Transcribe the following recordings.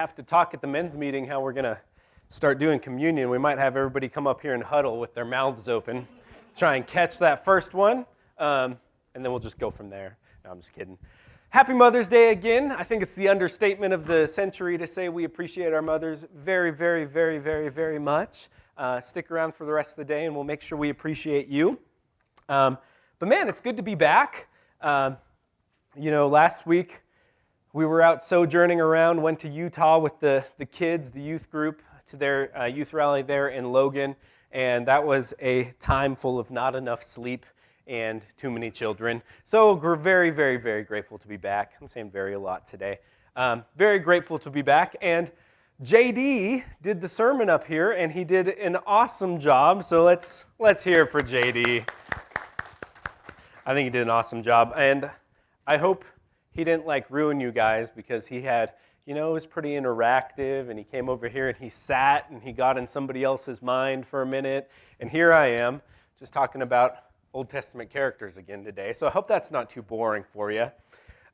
have to talk at the men's meeting how we're going to start doing communion. We might have everybody come up here and huddle with their mouths open, try and catch that first one, and then we'll just go from there. No, I'm just kidding. Happy Mother's Day again. I think it's the understatement of the century to say we appreciate our mothers very, very, very, very, very much. Stick around for the rest of the day, and we'll make sure we appreciate you. But man, it's good to be back. Last week we were out sojourning around, went to Utah with the kids, the youth group, to their youth rally there in Logan, and that was a time full of not enough sleep and too many children. So we're very, very, very grateful to be back. I'm saying very a lot today. Very grateful to be back, and JD did the sermon up here, and he did an awesome job, so let's hear it for JD. I think he did an awesome job, and I hope he didn't ruin you guys, because he had, it was pretty interactive, and he came over here and he sat and he got in somebody else's mind for a minute, and here I am just talking about Old Testament characters again today. So I hope that's not too boring for you.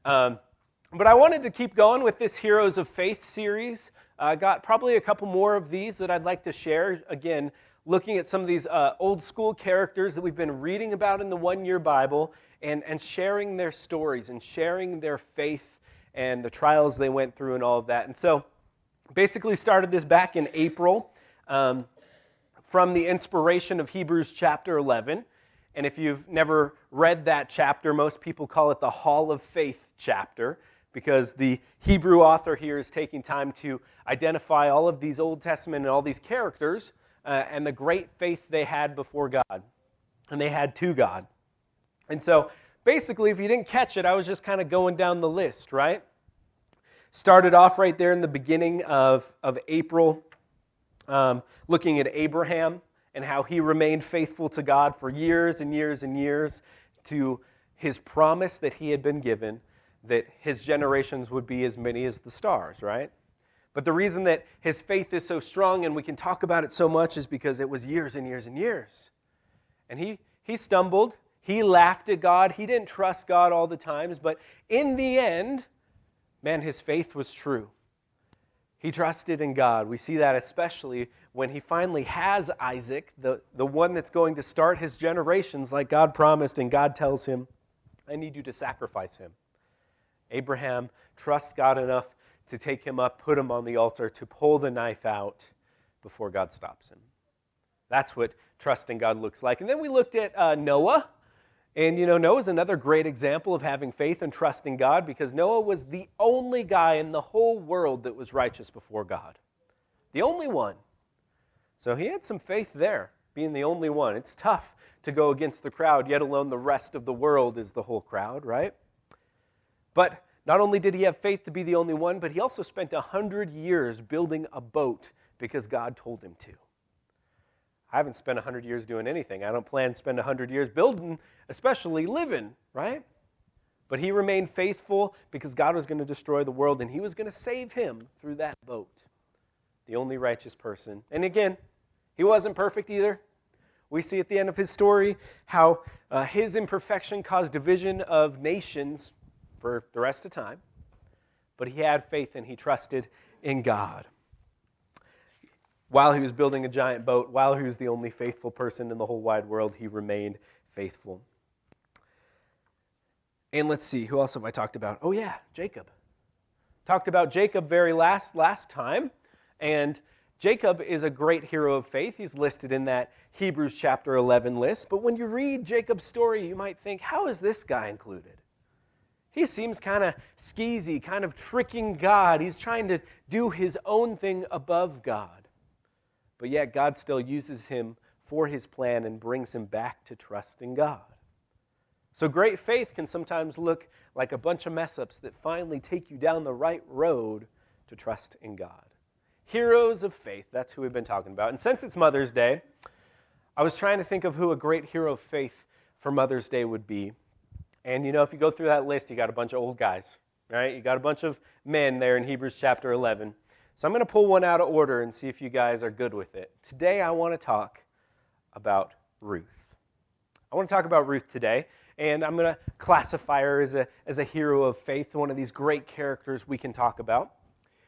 But I wanted to keep going with this Heroes of Faith series. I got probably a couple more of these that I'd like to share. Again, looking at some of these old school characters that we've been reading about in the one-year Bible, and sharing their stories and sharing their faith and the trials they went through and all of that. And so basically started this back in April from the inspiration of Hebrews chapter 11. And if you've never read that chapter, most people call it the Hall of Faith chapter, because the Hebrew author here is taking time to identify all of these Old Testament and all these characters and the great faith they had before God, and they had to God. And so basically, if you didn't catch it, I was just kind of going down the list, right? Started off right there in the beginning of April, looking at Abraham and how he remained faithful to God for years and years and years, to his promise that he had been given, that his generations would be as many as the stars, right? But the reason that his faith is so strong and we can talk about it so much is because it was years and years and years. And he stumbled. He laughed at God. He didn't trust God all the times. But in the end, man, his faith was true. He trusted in God. We see that especially when he finally has Isaac, the one that's going to start his generations like God promised, and God tells him, I need you to sacrifice him. Abraham trusts God enough to take him up, put him on the altar, to pull the knife out before God stops him. That's what trusting God looks like. And then we looked at Noah. And Noah's another great example of having faith and trusting God, because Noah was the only guy in the whole world that was righteous before God. The only one. So he had some faith there, being the only one. It's tough to go against the crowd, yet alone the rest of the world is the whole crowd, right? But not only did he have faith to be the only one, but he also spent 100 years building a boat because God told him to. I haven't spent 100 years doing anything. I don't plan to spend 100 years building, especially living, right? But he remained faithful because God was going to destroy the world, and he was going to save him through that boat, the only righteous person. And again, he wasn't perfect either. We see at the end of his story how his imperfection caused division of nations for the rest of time. But he had faith and he trusted in God. While he was building a giant boat, while he was the only faithful person in the whole wide world, he remained faithful. And let's see, who else have I talked about? Oh yeah, Jacob. Talked about Jacob very last time. And Jacob is a great hero of faith. He's listed in that Hebrews chapter 11 list. But when you read Jacob's story, you might think, how is this guy included? He seems kind of skeezy, kind of tricking God. He's trying to do his own thing above God. But yet God still uses him for his plan and brings him back to trusting God. So great faith can sometimes look like a bunch of mess-ups that finally take you down the right road to trust in God. Heroes of faith, that's who we've been talking about. And since it's Mother's Day, I was trying to think of who a great hero of faith for Mother's Day would be. And if you go through that list, you got a bunch of old guys, right? You got a bunch of men there in Hebrews chapter 11. So I'm going to pull one out of order and see if you guys are good with it. Today I want to talk about Ruth. I want to talk about Ruth today, and I'm going to classify her as a hero of faith, one of these great characters we can talk about.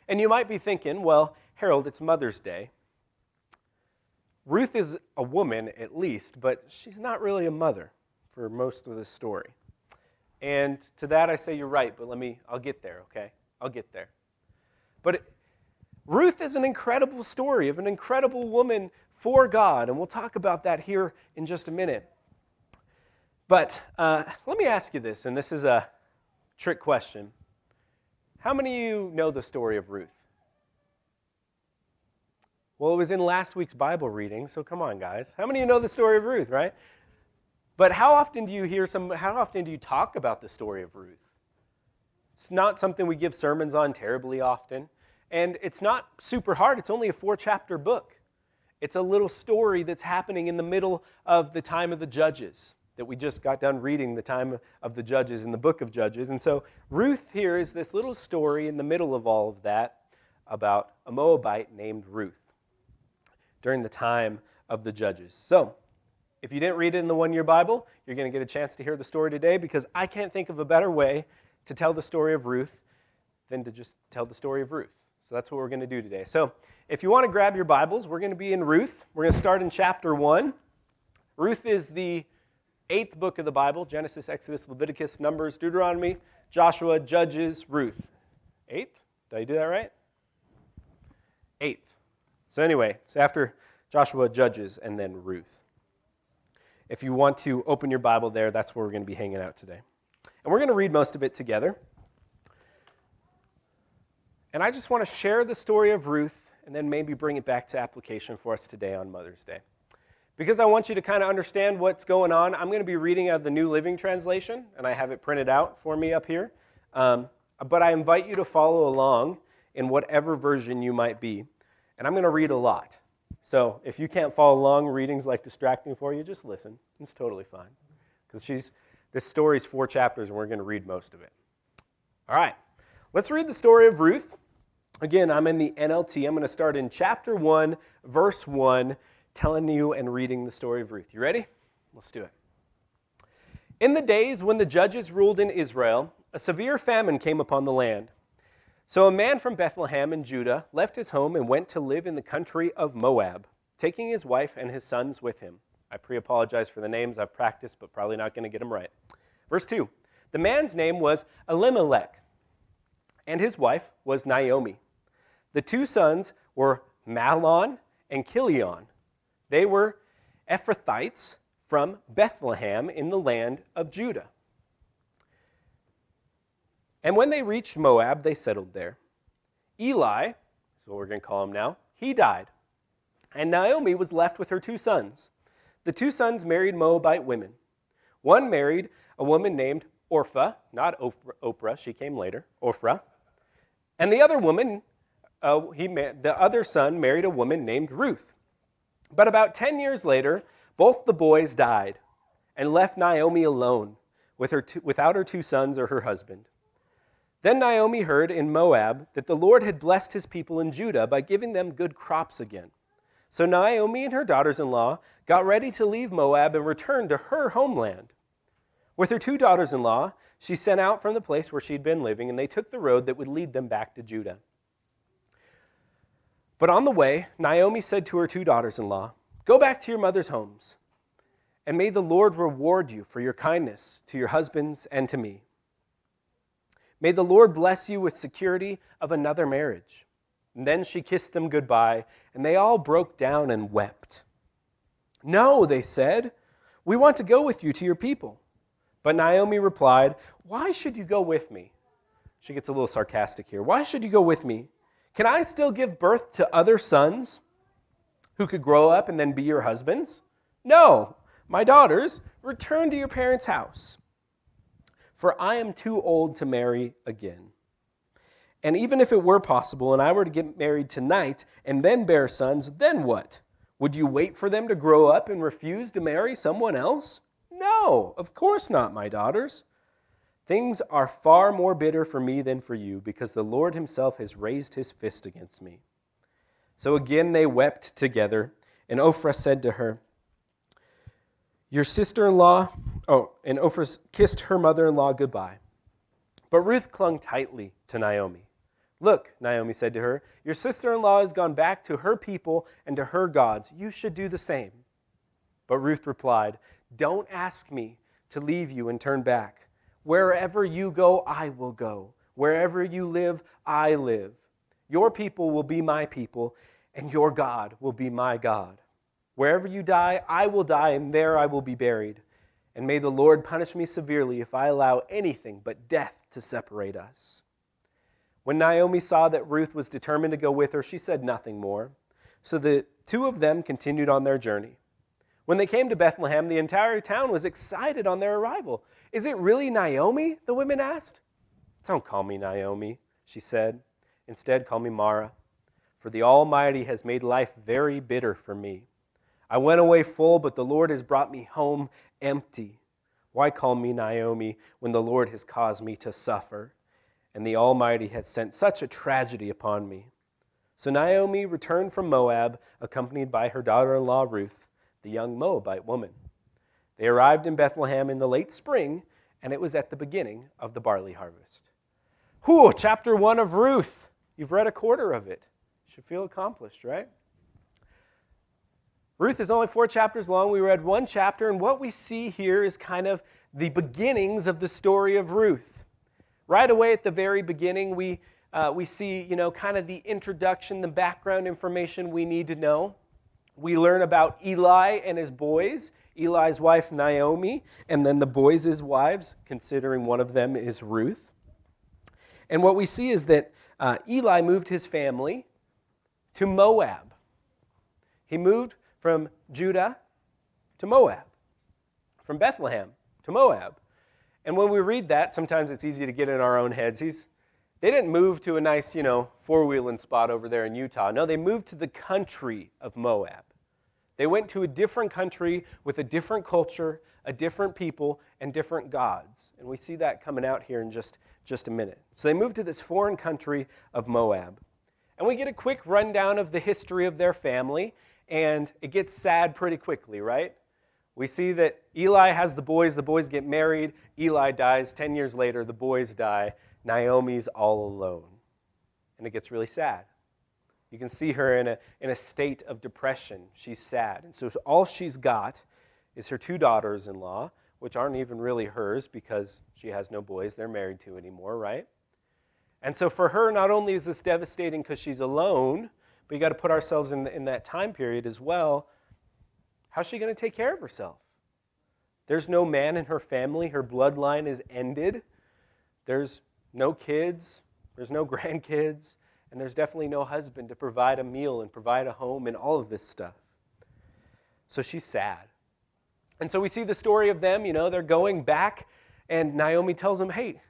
And you might be thinking, well, Harold, it's Mother's Day. Ruth is a woman, at least, but she's not really a mother for most of this story. And to that I say you're right, but I'll get there, okay? I'll get there. But Ruth is an incredible story of an incredible woman for God, and we'll talk about that here in just a minute. But let me ask you this, and this is a trick question. How many of you know the story of Ruth? Well, it was in last week's Bible reading, so come on, guys. How many of you know the story of Ruth, right? But how often do you talk about the story of Ruth? It's not something we give sermons on terribly often, and it's not super hard. It's only a 4-chapter book. It's a little story that's happening in the middle of the time of the Judges that we just got done reading, the time of the Judges in the book of Judges. And so Ruth here is this little story in the middle of all of that about a Moabite named Ruth during the time of the Judges. So if you didn't read it in the one-year Bible, you're going to get a chance to hear the story today, because I can't think of a better way to tell the story of Ruth than to just tell the story of Ruth. So that's what we're going to do today. So if you want to grab your Bibles, we're going to be in Ruth. We're going to start in chapter 1. Ruth is the 8th book of the Bible: Genesis, Exodus, Leviticus, Numbers, Deuteronomy, Joshua, Judges, Ruth. 8th? Did I do that right? 8th. So anyway, it's after Joshua, Judges, and then Ruth. If you want to open your Bible there, that's where we're going to be hanging out today. And we're going to read most of it together. And I just want to share the story of Ruth and then maybe bring it back to application for us today on Mother's Day. Because I want you to kind of understand what's going on, I'm going to be reading out of the New Living Translation, and I have it printed out for me up here. But I invite you to follow along in whatever version you might be. And I'm going to read a lot. So if you can't follow along, reading's like distracting for you, just listen. It's totally fine. Because this story's 4 chapters, and we're going to read most of it. All right, let's read the story of Ruth. Again, I'm in the NLT. I'm going to start in chapter 1, verse 1, telling you and reading the story of Ruth. You ready? Let's do it. In the days when the judges ruled in Israel, a severe famine came upon the land. So a man from Bethlehem in Judah left his home and went to live in the country of Moab, taking his wife and his sons with him. I pre-apologize for the names. I've practiced, but probably not going to get them right. Verse 2, the man's name was Elimelech, and his wife was Naomi. The 2 sons were Mahlon and Chilion. They were Ephrathites from Bethlehem in the land of Judah. And when they reached Moab, they settled there. Eli, is what we're going to call him now, he died. And Naomi was left with her 2 sons. The 2 sons married Moabite women. One married a woman named Orpah, not Oprah, she came later, Orpah. And the other woman, the other son married a woman named Ruth. But about 10 years later, both the boys died and left Naomi alone without her 2 sons or her husband. Then Naomi heard in Moab that the Lord had blessed his people in Judah by giving them good crops again. So Naomi and her daughters-in-law got ready to leave Moab and return to her homeland. With her 2 daughters-in-law, she sent out from the place where she'd been living, and they took the road that would lead them back to Judah. But on the way, Naomi said to her 2 daughters-in-law, "Go back to your mother's homes, and may the Lord reward you for your kindness to your husbands and to me. May the Lord bless you with security of another marriage." And then she kissed them goodbye, and they all broke down and wept. "No," they said, "we want to go with you to your people." But Naomi replied, "Why should you go with me?" She gets a little sarcastic here. "Why should you go with me? Can I still give birth to other sons who could grow up and then be your husbands? No, my daughters, return to your parents' house. For I am too old to marry again. And even if it were possible and I were to get married tonight and then bear sons, then what? Would you wait for them to grow up and refuse to marry someone else? No, of course not, my daughters. Things are far more bitter for me than for you, because the Lord himself has raised his fist against me." So again they wept together, and Ophrah said to her, "Your sister-in-law," and Ophrah kissed her mother-in-law goodbye. But Ruth clung tightly to Naomi. "Look," Naomi said to her, "your sister-in-law has gone back to her people and to her gods. You should do the same." But Ruth replied, "Don't ask me to leave you and turn back. Wherever you go, I will go. Wherever you live, I live. Your people will be my people, and your God will be my God. Wherever you die, I will die, and there I will be buried. And may the Lord punish me severely if I allow anything but death to separate us." When Naomi saw that Ruth was determined to go with her, she said nothing more. So the two of them continued on their journey. When they came to Bethlehem, the entire town was excited on their arrival. "Is it really Naomi?" the women asked. "Don't call me Naomi," she said. "Instead, call me Mara, for the Almighty has made life very bitter for me. I went away full, but the Lord has brought me home empty. Why call me Naomi when the Lord has caused me to suffer? And the Almighty has sent such a tragedy upon me." So Naomi returned from Moab, accompanied by her daughter-in-law Ruth, the young Moabite woman. They arrived in Bethlehem in the late spring, and it was at the beginning of the barley harvest. Whew, chapter 1 of Ruth. You've read a quarter of it. You should feel accomplished, right? Ruth is only 4 chapters long. We read 1 chapter, and what we see here is kind of the beginnings of the story of Ruth. Right away at the very beginning, we see, kind of the introduction, the background information we need to know. We learn about Eli and his boys, Eli's wife Naomi, and then the boys' wives, considering one of them is Ruth. And what we see is that Eli moved his family to Moab. He moved from Judah to Moab, from Bethlehem to Moab. And when we read that, sometimes it's easy to get in our own heads. They didn't move to a nice, four-wheeling spot over there in Utah. No, they moved to the country of Moab. They went to a different country with a different culture, a different people, and different gods. And we see that coming out here in just a minute. So they moved to this foreign country of Moab. And we get a quick rundown of the history of their family, and it gets sad pretty quickly, right? We see that Eli has the boys get married, Eli dies, 10 years later the boys die, Naomi's all alone. And it gets really sad. You can see her in a state of depression. She's sad. And so all she's got is her 2 daughters-in-law, which aren't even really hers because she has no boys they're married to anymore, right? And so for her, not only is this devastating because she's alone, but you got to put ourselves in that time period as well. How's she going to take care of herself? There's no man in her family. Her bloodline is ended. There's no kids. There's no grandkids. And there's definitely no husband to provide a meal and provide a home and all of this stuff. So she's sad. And so we see the story of them. They're going back, and Naomi tells them, "Hey,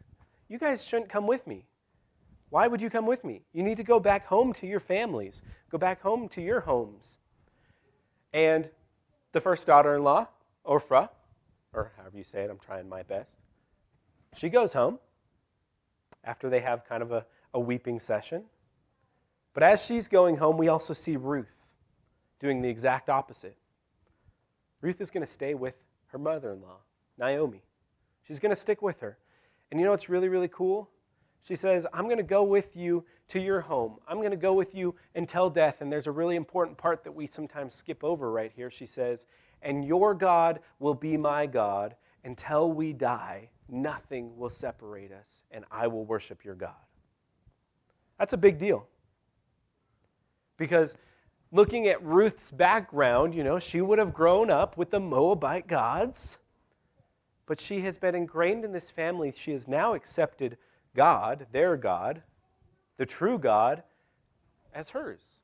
you guys shouldn't come with me. Why would you come with me? You need to go back home to your families. Go back home to your homes." And the first daughter-in-law, Orpha, or however you say it, I'm trying my best, she goes home after they have kind of a weeping session. But as she's going home, we also see Ruth doing the exact opposite. Ruth is going to stay with her mother-in-law, Naomi. She's going to stick with her. And you know what's really, really cool? She says, "I'm going to go with you to your home. I'm going to go with you until death." And there's a really important part that we sometimes skip over right here. She says, "And your God will be my God. Until we die, nothing will separate us, and I will worship your God." That's a big deal. Because looking at Ruth's background, she would have grown up with the Moabite gods, but she has been ingrained in this family. She has now accepted God, their God, the true God, as hers.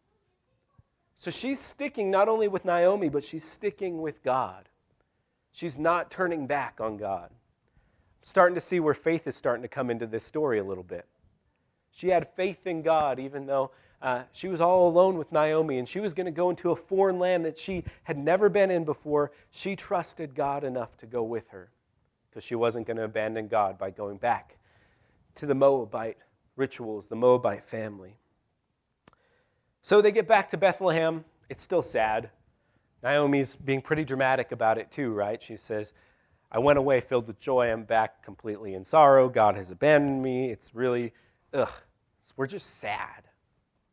So she's sticking not only with Naomi, but she's sticking with God. She's not turning back on God. I'm starting to see where faith is starting to come into this story a little bit. She had faith in God, even though she was all alone with Naomi, and she was going to go into a foreign land that she had never been in before. She trusted God enough to go with her, because she wasn't going to abandon God by going back to the Moabite rituals, the Moabite family. So they get back to Bethlehem. It's still sad. Naomi's being pretty dramatic about it too, right? She says, "I went away filled with joy. I'm back completely in sorrow. God has abandoned me." It's really, it's we're just sad.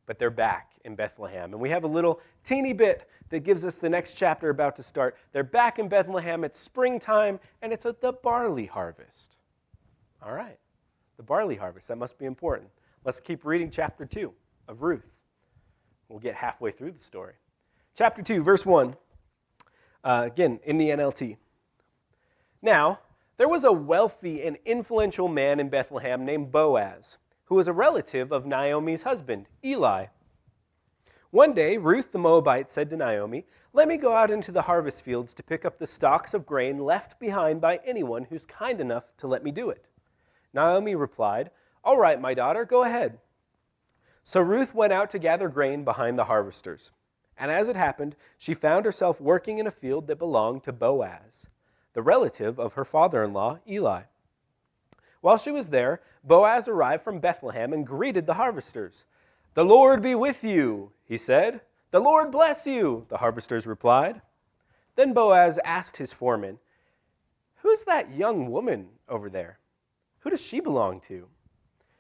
But they're back in Bethlehem. And we have a little teeny bit that gives us the next chapter about to start. They're back in Bethlehem. It's springtime, and it's at the barley harvest. All right, the barley harvest. That must be important. Let's keep reading chapter 2 of Ruth. We'll get halfway through the story. Chapter 2, verse 1. Again, in the NLT. Now, there was a wealthy and influential man in Bethlehem named Boaz, who was a relative of Naomi's husband, Eli. One day, Ruth the Moabite said to Naomi, "Let me go out into the harvest fields to pick up the stalks of grain left behind by anyone who's kind enough to let me do it." Naomi replied, "All right, my daughter, go ahead." So Ruth went out to gather grain behind the harvesters. And as it happened, she found herself working in a field that belonged to Boaz, the relative of her father-in-law, Eli. While she was there, Boaz arrived from Bethlehem and greeted the harvesters. "The Lord be with you," he said. "The Lord bless you," the harvesters replied. Then Boaz asked his foreman, "Who's that young woman over there? Who does she belong to?"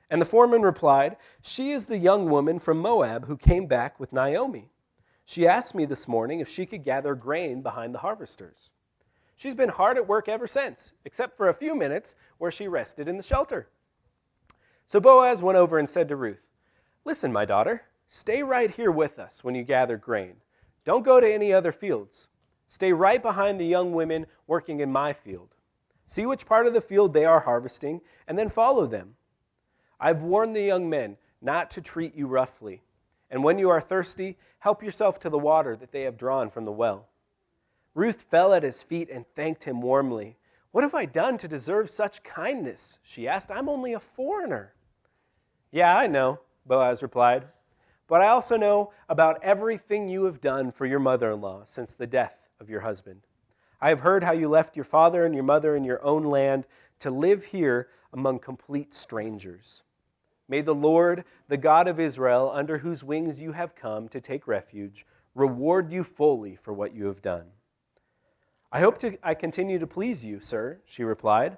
And the foreman replied, "She is the young woman from Moab who came back with Naomi. She asked me this morning if she could gather grain behind the harvesters. She's been hard at work ever since, except for a few minutes where she rested in the shelter." So Boaz went over and said to Ruth, "Listen, my daughter, stay right here with us when you gather grain. Don't go to any other fields. Stay right behind the young women working in my field. See which part of the field they are harvesting, and then follow them. I've warned the young men not to treat you roughly. And when you are thirsty, help yourself to the water that they have drawn from the well." Ruth fell at his feet and thanked him warmly. "What have I done to deserve such kindness?" she asked. "I'm only a foreigner." "Yeah, I know," Boaz replied. "But I also know about everything you have done for your mother-in-law since the death of your husband. I have heard how you left your father and your mother in your own land to live here among complete strangers. May the Lord, the God of Israel, under whose wings you have come to take refuge, reward you fully for what you have done." "I hope I continue to please you, sir," she replied.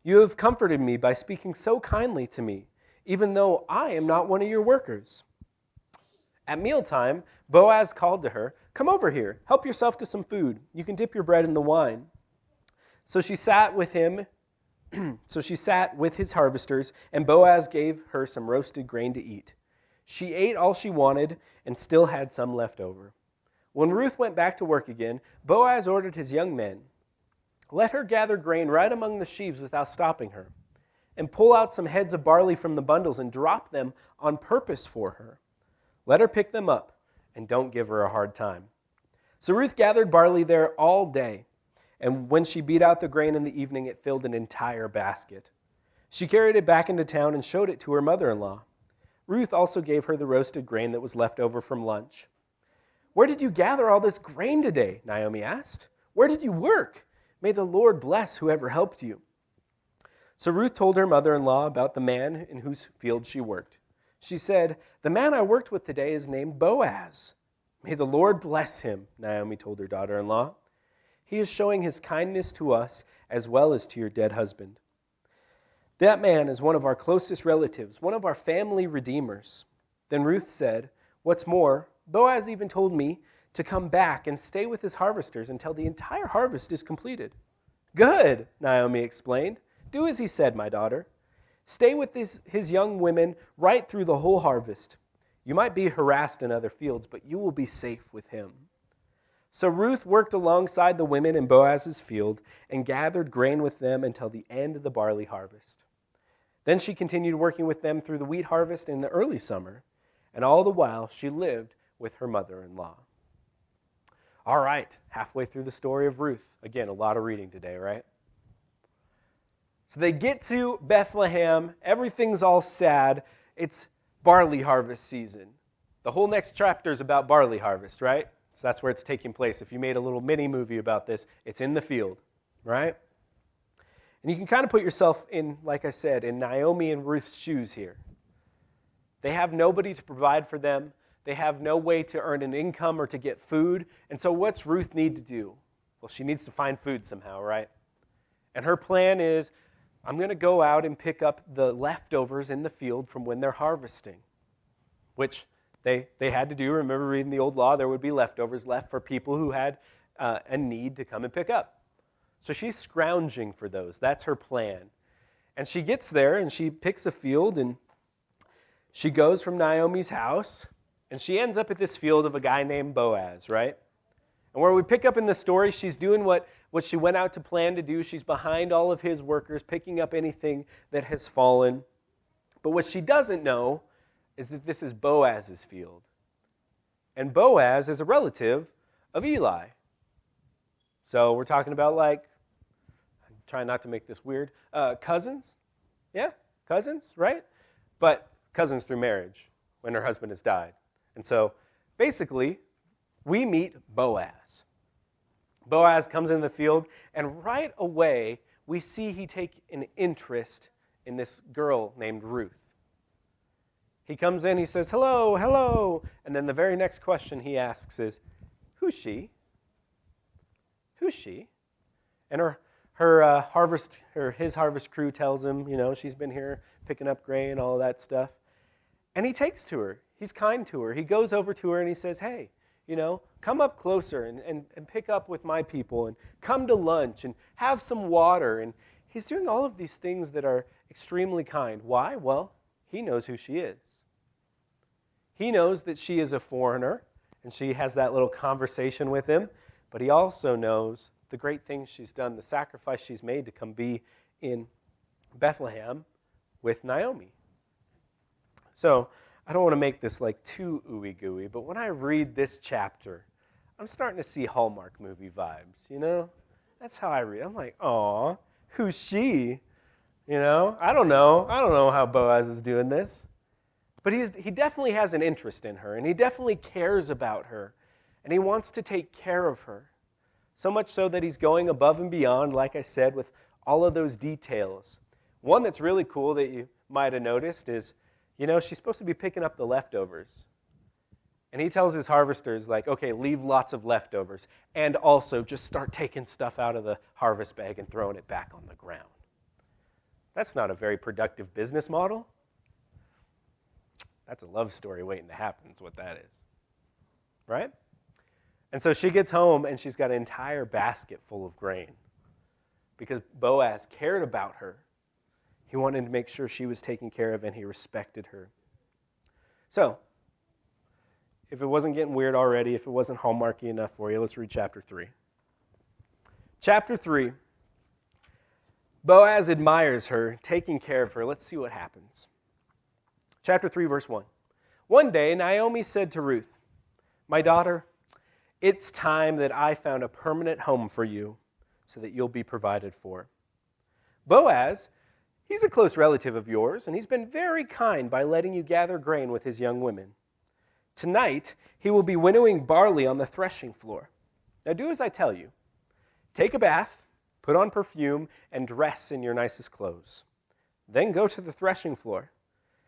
"You have comforted me by speaking so kindly to me, even though I am not one of your workers." At mealtime, Boaz called to her, "Come over here, help yourself to some food. You can dip your bread in the wine." So she sat with his harvesters, and Boaz gave her some roasted grain to eat. She ate all she wanted and still had some left over. When Ruth went back to work again, Boaz ordered his young men, "Let her gather grain right among the sheaves without stopping her, and pull out some heads of barley from the bundles and drop them on purpose for her. Let her pick them up, and don't give her a hard time." So Ruth gathered barley there all day, and when she beat out the grain in the evening, it filled an entire basket. She carried it back into town and showed it to her mother-in-law. Ruth also gave her the roasted grain that was left over from lunch. "Where did you gather all this grain today?" Naomi asked. "Where did you work? May the Lord bless whoever helped you." So Ruth told her mother-in-law about the man in whose field she worked. She said, "The man I worked with today is named Boaz." "May the Lord bless him," Naomi told her daughter-in-law. "He is showing his kindness to us as well as to your dead husband. That man is one of our closest relatives, one of our family redeemers." Then Ruth said, "What's more, Boaz even told me to come back and stay with his harvesters until the entire harvest is completed." "Good," Naomi explained. "Do as he said, my daughter. Stay with his young women right through the whole harvest. You might be harassed in other fields, but you will be safe with him." So Ruth worked alongside the women in Boaz's field and gathered grain with them until the end of the barley harvest. Then she continued working with them through the wheat harvest in the early summer, and all the while she lived with her mother-in-law. All right, halfway through the story of Ruth. Again, a lot of reading today, right? So they get to Bethlehem. Everything's all sad. It's barley harvest season. The whole next chapter is about barley harvest, right? So that's where it's taking place. If you made a little mini movie about this, it's in the field, right? And you can kind of put yourself in, like I said, in Naomi and Ruth's shoes here. They have nobody to provide for them. They have no way to earn an income or to get food. And so what's Ruth need to do? Well, she needs to find food somehow, right? And her plan is, I'm going to go out and pick up the leftovers in the field from when they're harvesting, which they had to do. Remember reading the old law, there would be leftovers left for people who had a need to come and pick up. So she's scrounging for those. That's her plan. And she gets there and she picks a field and she goes from Naomi's house and she ends up at this field of a guy named Boaz, right? And where we pick up in the story, she's doing what she went out to plan to do. She's behind all of his workers, picking up anything that has fallen. But what she doesn't know is that this is Boaz's field. And Boaz is a relative of Eli. So we're talking about, like, I'm trying not to make this weird, cousins? Yeah, cousins, right? But cousins through marriage when her husband has died. And so basically, we meet Boaz. Boaz comes in the field, and right away, we see he take an interest in this girl named Ruth. He comes in, he says, hello, hello. And then the very next question he asks is, who's she? Who's she? And his harvest crew tells him, she's been here picking up grain, all of that stuff. And he takes to her. He's kind to her. He goes over to her and he says, hey, come up closer and pick up with my people and come to lunch and have some water. And he's doing all of these things that are extremely kind. Why? Well, he knows who she is. He knows that she is a foreigner, and she has that little conversation with him, but he also knows the great things she's done, the sacrifice she's made to come be in Bethlehem with Naomi. So I don't want to make this like too ooey-gooey, but when I read this chapter, I'm starting to see Hallmark movie vibes, That's how I read. I'm like, aw, who's she? I don't know how Boaz is doing this. But he definitely has an interest in her, and he definitely cares about her, and he wants to take care of her. So much so that he's going above and beyond, like I said, with all of those details. One that's really cool that you might have noticed is, she's supposed to be picking up the leftovers. And he tells his harvesters, like, okay, leave lots of leftovers, and also just start taking stuff out of the harvest bag and throwing it back on the ground. That's not a very productive business model. That's a love story waiting to happen is what that is, right? And so she gets home, and she's got an entire basket full of grain because Boaz cared about her. He wanted to make sure she was taken care of, and he respected her. So, if it wasn't getting weird already, if it wasn't Hallmarky enough for you, let's read chapter 3. Chapter 3, Boaz admires her, taking care of her. Let's see what happens. Chapter 3, verse 1. One day, Naomi said to Ruth, my daughter, it's time that I found a permanent home for you so that you'll be provided for. Boaz, he's a close relative of yours, and he's been very kind by letting you gather grain with his young women. Tonight, he will be winnowing barley on the threshing floor. Now do as I tell you. Take a bath, put on perfume, and dress in your nicest clothes. Then go to the threshing floor.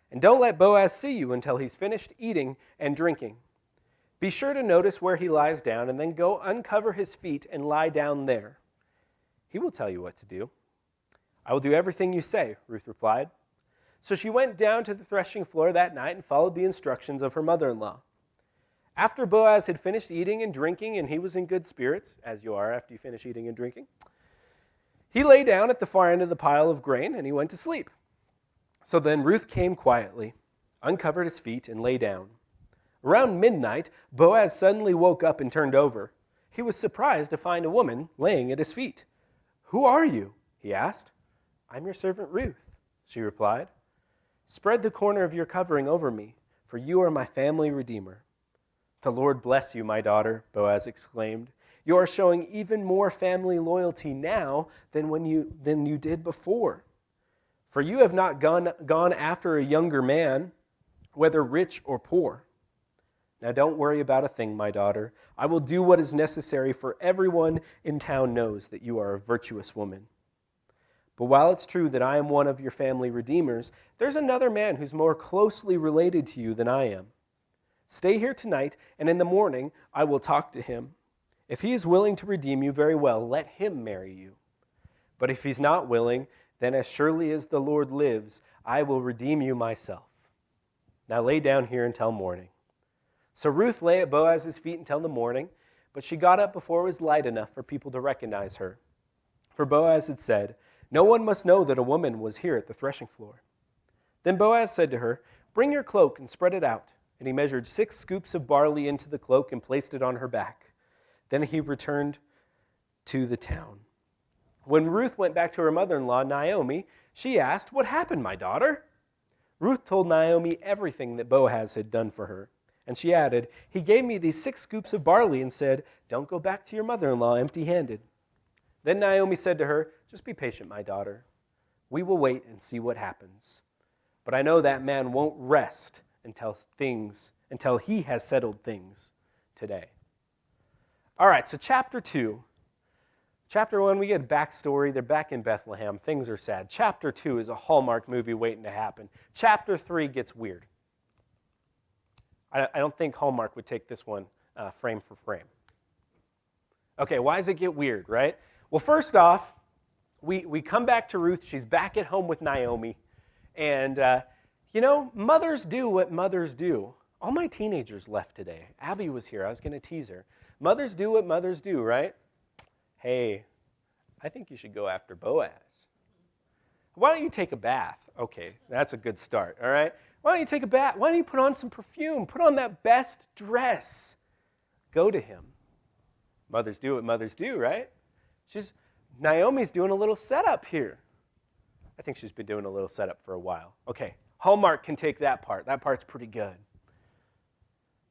And don't let Boaz see you until he's finished eating and drinking. Be sure to notice where he lies down, and then go uncover his feet and lie down there. He will tell you what to do. I will do everything you say, Ruth replied. So she went down to the threshing floor that night and followed the instructions of her mother-in-law. After Boaz had finished eating and drinking, and he was in good spirits, as you are after you finish eating and drinking, he lay down at the far end of the pile of grain, and he went to sleep. So then Ruth came quietly, uncovered his feet, and lay down. Around midnight, Boaz suddenly woke up and turned over. He was surprised to find a woman laying at his feet. Who are you? He asked. I'm your servant Ruth, she replied. Spread the corner of your covering over me, for you are my family redeemer. The Lord bless you, my daughter, Boaz exclaimed. You are showing even more family loyalty now than you did before. For you have not gone after a younger man, whether rich or poor. Now don't worry about a thing, my daughter. I will do what is necessary, for everyone in town knows that you are a virtuous woman. But while it's true that I am one of your family redeemers, there's another man who's more closely related to you than I am. Stay here tonight, and in the morning I will talk to him. If he is willing to redeem you, very well, let him marry you. But if he's not willing, Then as surely as the Lord lives, I will redeem you myself. Now lay down here until morning." So Ruth lay at Boaz's feet until the morning, but she got up before it was light enough for people to recognize her. For Boaz had said, "No one must know that a woman was here at the threshing floor." Then Boaz said to her, "Bring your cloak and spread it out." And he measured 6 scoops of barley into the cloak and placed it on her back. Then he returned to the town. When Ruth went back to her mother-in-law, Naomi, she asked, "What happened, my daughter?" Ruth told Naomi everything that Boaz had done for her. And she added, "He gave me these 6 scoops of barley and said, 'Don't go back to your mother-in-law empty-handed.'" Then Naomi said to her, "Just be patient, my daughter. We will wait and see what happens. But I know that man won't rest until he has settled things today." All right, so chapter 2. Chapter 1, we get a backstory. They're back in Bethlehem. Things are sad. Chapter 2 is a Hallmark movie waiting to happen. Chapter 3 gets weird. I don't think Hallmark would take this one frame for frame. Okay, why does it get weird, right? Well, first off, we come back to Ruth. She's back at home with Naomi. And, mothers do what mothers do. All my teenagers left today. Abby was here. I was going to tease her. Mothers do what mothers do, right? Hey, I think you should go after Boaz. Why don't you take a bath? Okay, that's a good start, all right? Why don't you take a bath? Why don't you put on some perfume? Put on that best dress. Go to him. Mothers do what mothers do, right? Naomi's doing a little setup here. I think she's been doing a little setup for a while. Okay, Hallmark can take that part. That part's pretty good.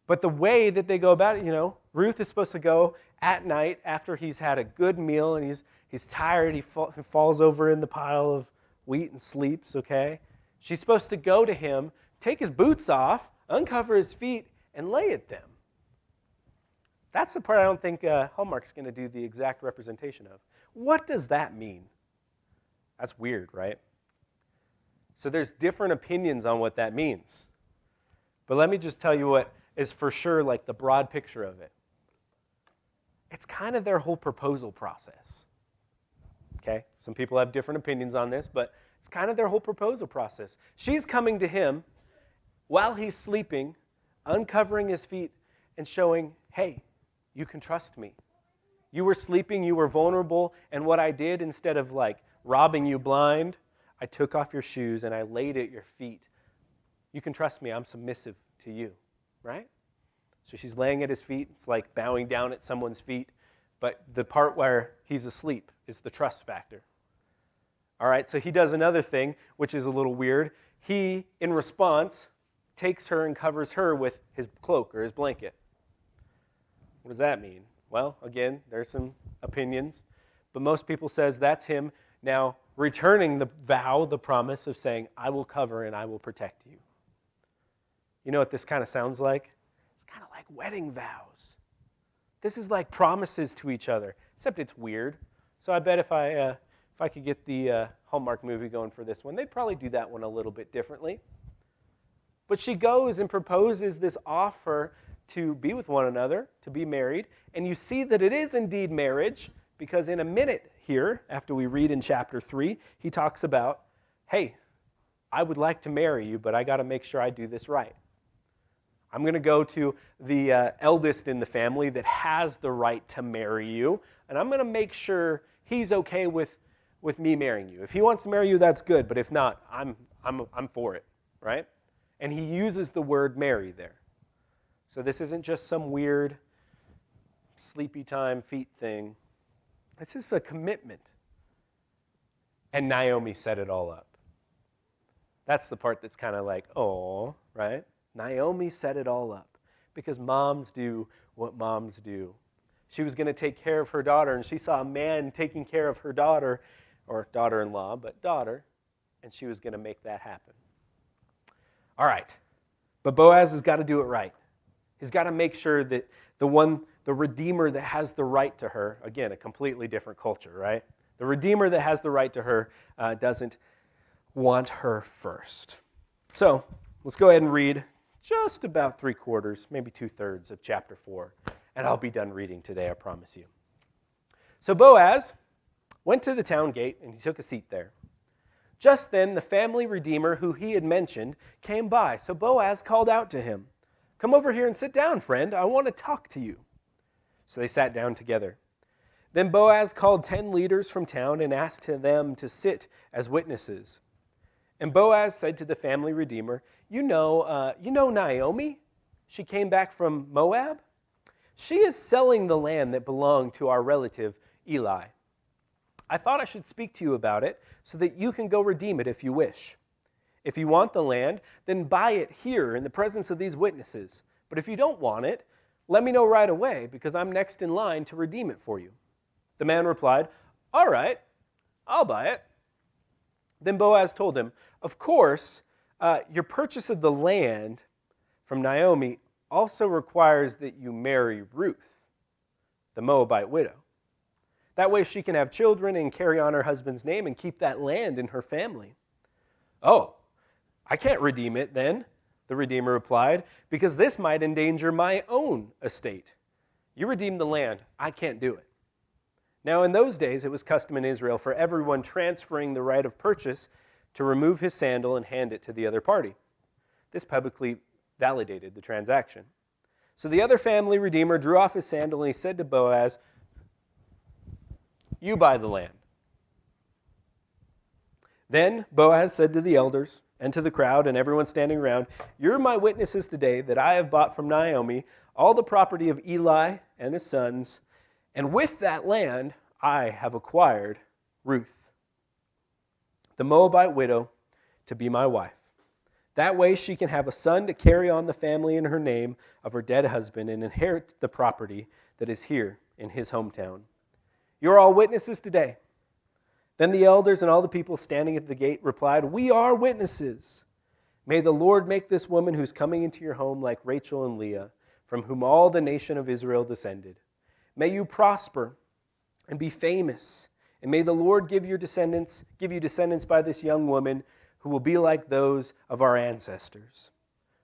But the way that they go about it, Ruth is supposed to go at night after he's had a good meal and he's tired. He falls over in the pile of wheat and sleeps, okay? She's supposed to go to him, take his boots off, uncover his feet, and lay at them. That's the part I don't think Hallmark's going to do the exact representation of. What does that mean? That's weird, right? So there's different opinions on what that means. But let me just tell you what is for sure like the broad picture of it. It's kind of their whole proposal process. Okay? Some people have different opinions on this, but it's kind of their whole proposal process. She's coming to him while he's sleeping, uncovering his feet and showing, "Hey, you can trust me. You were sleeping, you were vulnerable, and what I did, instead of robbing you blind, I took off your shoes and I laid at your feet. You can trust me, I'm submissive to you." Right? So she's laying at his feet. It's like bowing down at someone's feet. But the part where he's asleep is the trust factor. All right, so he does another thing, which is a little weird. He, in response, takes her and covers her with his cloak or his blanket. What does that mean? Well, again, there's some opinions. But most people says that's him now returning the vow, the promise of saying, "I will cover and I will protect you." You know what this kind of sounds like? It's kind of like wedding vows. This is like promises to each other, except it's weird. So I bet if I could get the Hallmark movie going for this one, they'd probably do that one a little bit differently. But she goes and proposes this offer to be with one another, to be married. And you see that it is indeed marriage, because in a minute here, after we read in chapter 3, he talks about, "Hey, I would like to marry you, but I got to make sure I do this right. I'm going to go to the eldest in the family that has the right to marry you, and I'm going to make sure he's okay with me marrying you. If he wants to marry you, that's good, but if not, I'm for it," right? And he uses the word marry there. So this isn't just some weird sleepy time feet thing. This is a commitment. And Naomi set it all up. That's the part that's kind of like, oh, right? Naomi set it all up because moms do what moms do. She was going to take care of her daughter, and she saw a man taking care of her daughter, or daughter-in-law, but daughter, and she was going to make that happen. All right. But Boaz has got to do it right. He's got to make sure that the Redeemer that has the right to her, again, a completely different culture, right? The Redeemer that has the right to her doesn't want her first. So let's go ahead and read just about 3/4, maybe 2/3 of chapter 4, and I'll be done reading today, I promise you. So Boaz went to the town gate, and he took a seat there. Just then the family redeemer who he had mentioned came by, so Boaz called out to him, "Come over here and sit down, friend. I want to talk to you." So they sat down together. Then Boaz called 10 leaders from town and asked them to sit as witnesses. And Boaz said to the family redeemer, you know Naomi? She came back from Moab. She is selling the land that belonged to our relative Eli. I thought I should speak to you about it so that you can go redeem it if you wish. If you want the land, then buy it here in the presence of these witnesses. But if you don't want it, let me know right away, because I'm next in line to redeem it for you. The man replied, all right, I'll buy it. Then Boaz told him, of course, your purchase of the land from Naomi also requires that you marry Ruth, the Moabite widow. That way she can have children and carry on her husband's name and keep that land in her family. Oh, I can't redeem it then, the redeemer replied, because this might endanger my own estate. You redeem the land, I can't do it. Now in those days it was custom in Israel for everyone transferring the right of purchase to remove his sandal and hand it to the other party. This publicly validated the transaction. So the other family redeemer drew off his sandal and he said to Boaz, you buy the land. Then Boaz said to the elders and to the crowd and everyone standing around, you're my witnesses today that I have bought from Naomi all the property of Eli and his sons, and with that land I have acquired Ruth, the Moabite widow, to be my wife. That way she can have a son to carry on the family in her name of her dead husband and inherit the property that is here in his hometown. You're all witnesses today. Then the elders and all the people standing at the gate replied, we are witnesses. May the Lord make this woman who's coming into your home like Rachel and Leah, from whom all the nation of Israel descended. May you prosper and be famous, and may the Lord give you descendants by this young woman who will be like those of our ancestors.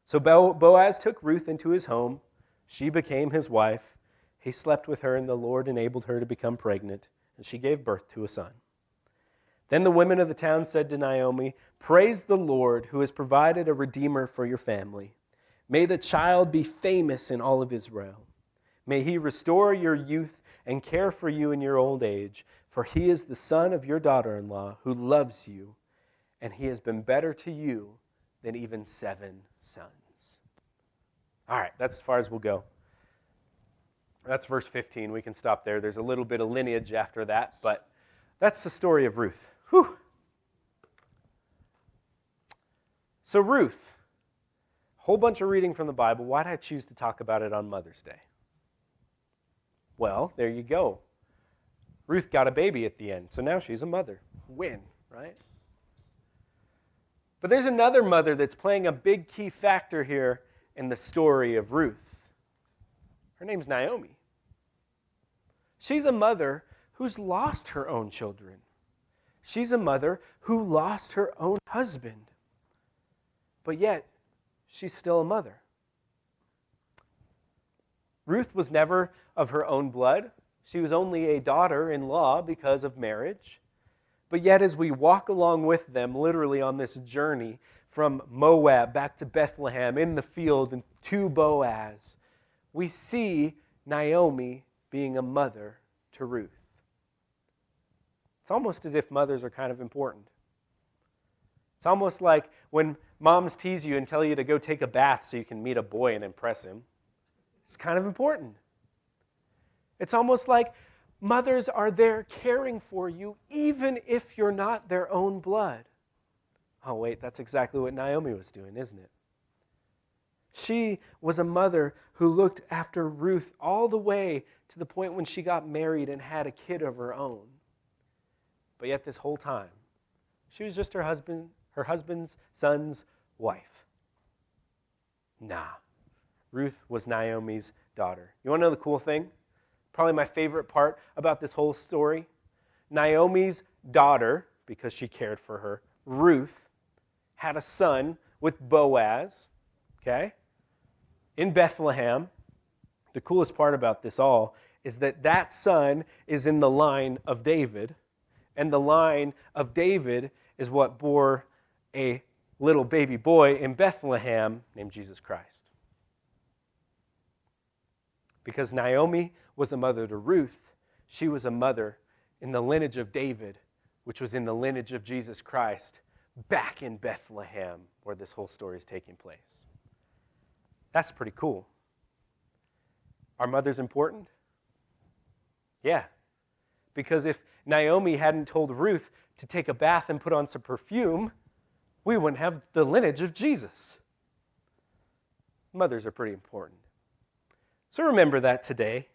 So Boaz took Ruth into his home. She became his wife. He slept with her, and the Lord enabled her to become pregnant, and she gave birth to a son. Then the women of the town said to Naomi, praise the Lord who has provided a redeemer for your family. May the child be famous in all of Israel. May he restore your youth and care for you in your old age, for he is the son of your daughter-in-law who loves you, and he has been better to you than even 7 sons. All right, that's as far as we'll go. That's verse 15. We can stop there. There's a little bit of lineage after that, but that's the story of Ruth. Whew. So Ruth, whole bunch of reading from the Bible. Why did I choose to talk about it on Mother's Day? Well, there you go. Ruth got a baby at the end, so now she's a mother. Win, right? But there's another mother that's playing a big key factor here in the story of Ruth. Her name's Naomi. She's a mother who's lost her own children. She's a mother who lost her own husband. But yet, she's still a mother. Ruth was never of her own blood. She was only a daughter-in-law because of marriage. But yet, as we walk along with them, literally on this journey from Moab back to Bethlehem, in the field, and to Boaz, we see Naomi being a mother to Ruth. It's almost as if mothers are kind of important. It's almost like when moms tease you and tell you to go take a bath so you can meet a boy and impress him. It's kind of important. It's almost like mothers are there caring for you even if you're not their own blood. Oh wait, that's exactly what Naomi was doing, isn't it? She was a mother who looked after Ruth all the way to the point when she got married and had a kid of her own. But yet this whole time, she was just her husband's son's wife. Nah, Ruth was Naomi's daughter. You want to know the cool thing? Probably my favorite part about this whole story. Naomi's daughter, because she cared for her, Ruth, had a son with Boaz, okay, in Bethlehem. The coolest part about this all is that that son is in the line of David, and the line of David is what bore a little baby boy in Bethlehem named Jesus Christ. Because Naomi was a mother to Ruth, she was a mother in the lineage of David, which was in the lineage of Jesus Christ, back in Bethlehem, where this whole story is taking place. That's pretty cool. Are mothers important? Yeah. Because if Naomi hadn't told Ruth to take a bath and put on some perfume, we wouldn't have the lineage of Jesus. Mothers are pretty important. So remember that today.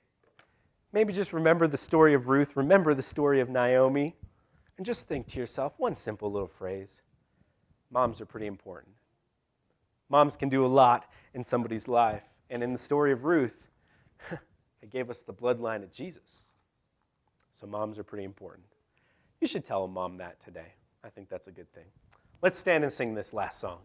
Maybe just remember the story of Ruth, remember the story of Naomi, and just think to yourself one simple little phrase. Moms are pretty important. Moms can do a lot in somebody's life. And in the story of Ruth, it gave us the bloodline of Jesus. So moms are pretty important. You should tell a mom that today. I think that's a good thing. Let's stand and sing this last song.